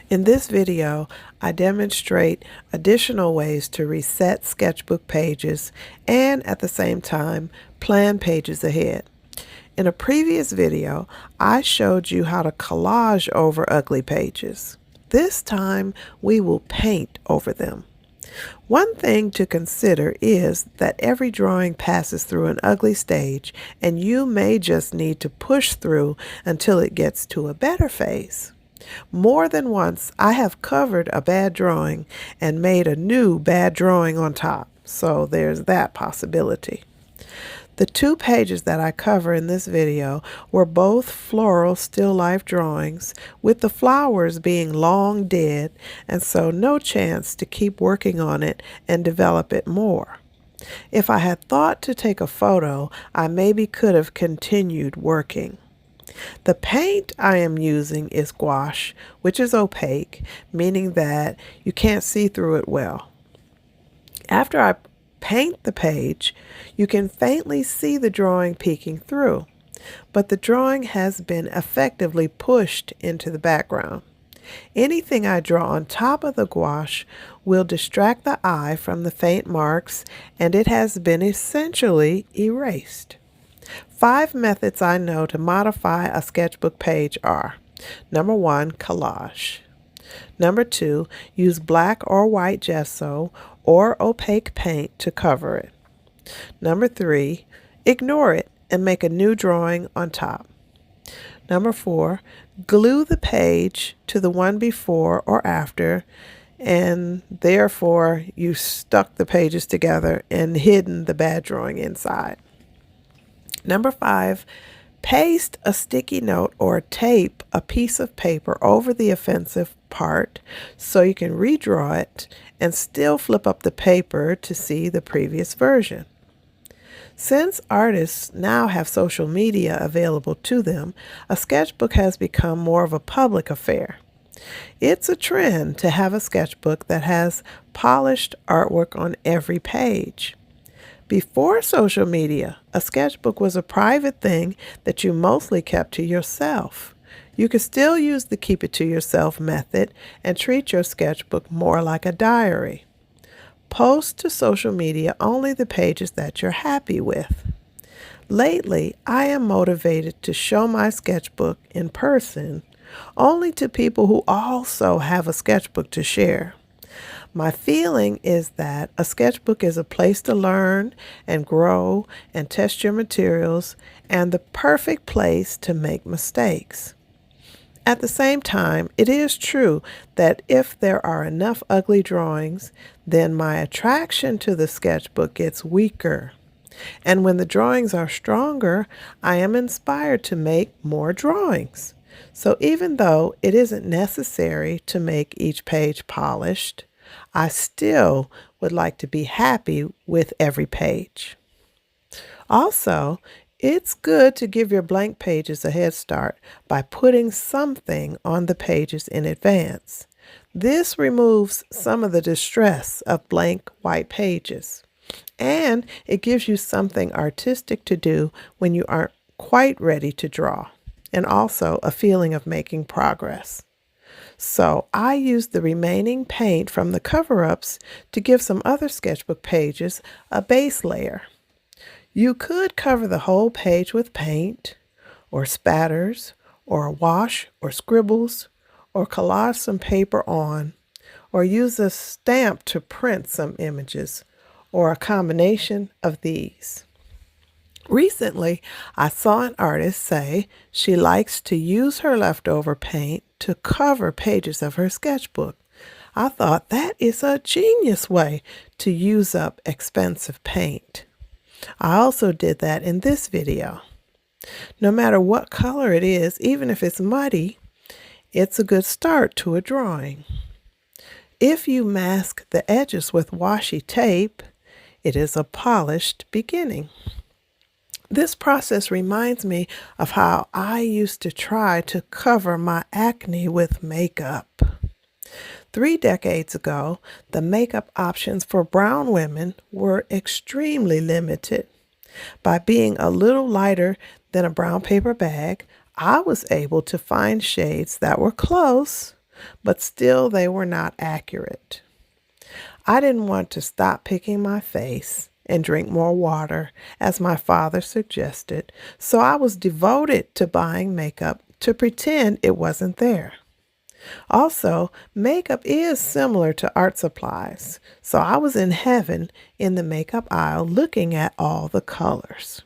In this video, I demonstrate additional ways to reset sketchbook pages and at the same time plan pages ahead. In a previous video, I showed you how to collage over ugly pages. This time, we will paint over them. One thing to consider is that every drawing passes through an ugly stage, and you may just need to push through until it gets to a better phase. More than once, I have covered a bad drawing and made a new bad drawing on top, so there's that possibility. The two pages that I cover in this video were both floral still life drawings, with the flowers being long dead, and so no chance to keep working on it and develop it more. If I had thought to take a photo, I maybe could have continued working. The paint I am using is gouache, which is opaque, meaning that you can't see through it well. After I paint the page, you can faintly see the drawing peeking through, but the drawing has been effectively pushed into the background. Anything I draw on top of the gouache will distract the eye from the faint marks, and it has been essentially erased. 5 methods I know to modify a sketchbook page are: number 1, collage. Number 2, use black or white gesso or opaque paint to cover it. Number 3, ignore it and make a new drawing on top. Number 4, glue the page to the one before or after, and therefore you stuck the pages together and hidden the bad drawing inside. Number 5, paste a sticky note or tape a piece of paper over the offensive part so you can redraw it and still flip up the paper to see the previous version. Since artists now have social media available to them, a sketchbook has become more of a public affair. It's a trend to have a sketchbook that has polished artwork on every page. Before social media, a sketchbook was a private thing that you mostly kept to yourself. You could still use the keep it to yourself method and treat your sketchbook more like a diary. Post to social media only the pages that you're happy with. Lately, I am motivated to show my sketchbook in person only to people who also have a sketchbook to share. My feeling is that a sketchbook is a place to learn and grow and test your materials, and the perfect place to make mistakes. At the same time, it is true that if there are enough ugly drawings, then my attraction to the sketchbook gets weaker. And when the drawings are stronger, I am inspired to make more drawings. So even though it isn't necessary to make each page polished, I still would like to be happy with every page. Also, it's good to give your blank pages a head start by putting something on the pages in advance. This removes some of the distress of blank white pages, and it gives you something artistic to do when you aren't quite ready to draw, and also a feeling of making progress. So I used the remaining paint from the cover-ups to give some other sketchbook pages a base layer. You could cover the whole page with paint, or spatters, or a wash, or scribbles, or collage some paper on, or use a stamp to print some images, or a combination of these. Recently, I saw an artist say she likes to use her leftover paint to cover pages of her sketchbook. I thought that is a genius way to use up expensive paint. I also did that in this video. No matter what color it is, even if it's muddy, it's a good start to a drawing. If you mask the edges with washi tape, it is a polished beginning. This process reminds me of how I used to try to cover my acne with makeup. 3 decades ago, the makeup options for brown women were extremely limited. By being a little lighter than a brown paper bag, I was able to find shades that were close, but still they were not accurate. I didn't want to stop picking my face and drink more water, as my father suggested, so I was devoted to buying makeup to pretend it wasn't there. Also, makeup is similar to art supplies, so I was in heaven in the makeup aisle looking at all the colors.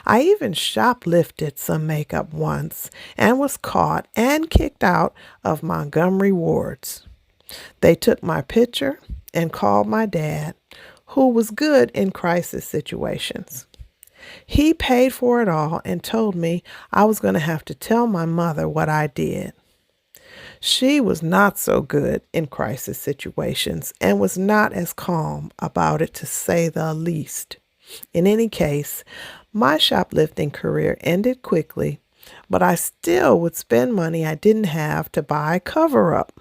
I even shoplifted some makeup once and was caught and kicked out of Montgomery Wards. They took my picture and called my dad, who was good in crisis situations. He paid for it all and told me I was going to have to tell my mother what I did. She was not so good in crisis situations and was not as calm about it, to say the least. In any case, my shoplifting career ended quickly, but I still would spend money I didn't have to buy coverup.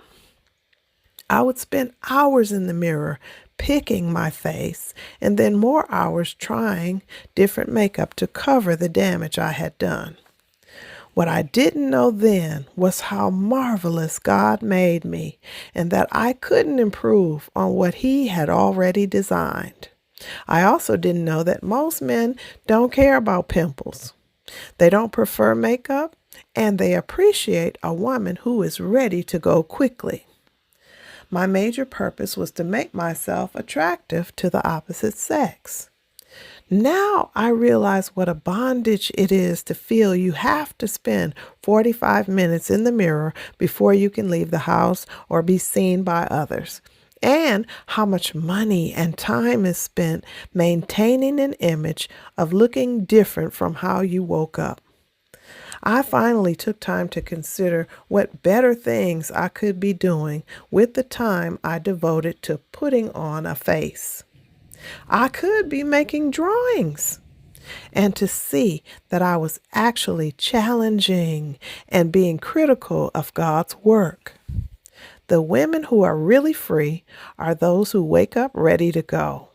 I would spend hours in the mirror picking my face and then more hours trying different makeup to cover the damage I had done. What I didn't know then was how marvelous God made me and that I couldn't improve on what He had already designed. I also didn't know that most men don't care about pimples. They don't prefer makeup, and they appreciate a woman who is ready to go quickly. My major purpose was to make myself attractive to the opposite sex. Now I realize what a bondage it is to feel you have to spend 45 minutes in the mirror before you can leave the house or be seen by others, and how much money and time is spent maintaining an image of looking different from how you woke up. I finally took time to consider what better things I could be doing with the time I devoted to putting on a face. I could be making drawings, and to see that I was actually challenging and being critical of God's work. The women who are really free are those who wake up ready to go,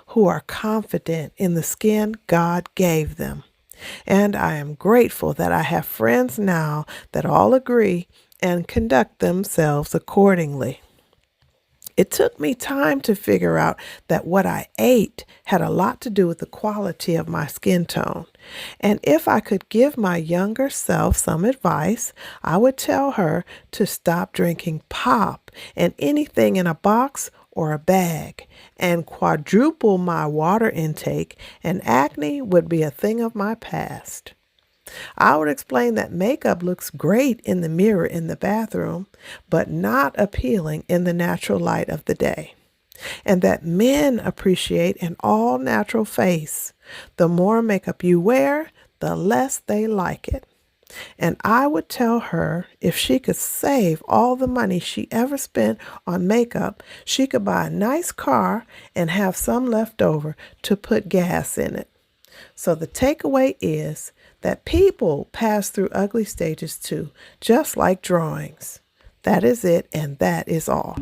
who are confident in the skin God gave them. And I am grateful that I have friends now that all agree and conduct themselves accordingly. It took me time to figure out that what I ate had a lot to do with the quality of my skin tone. And if I could give my younger self some advice, I would tell her to stop drinking pop and anything in a box or a bag, and quadruple my water intake, and acne would be a thing of my past. I would explain that makeup looks great in the mirror in the bathroom, but not appealing in the natural light of the day. And that men appreciate an all-natural face. The more makeup you wear, the less they like it. And I would tell her if she could save all the money she ever spent on makeup, she could buy a nice car and have some left over to put gas in it. So the takeaway is that people pass through ugly stages too, just like drawings. That is it, and that is all.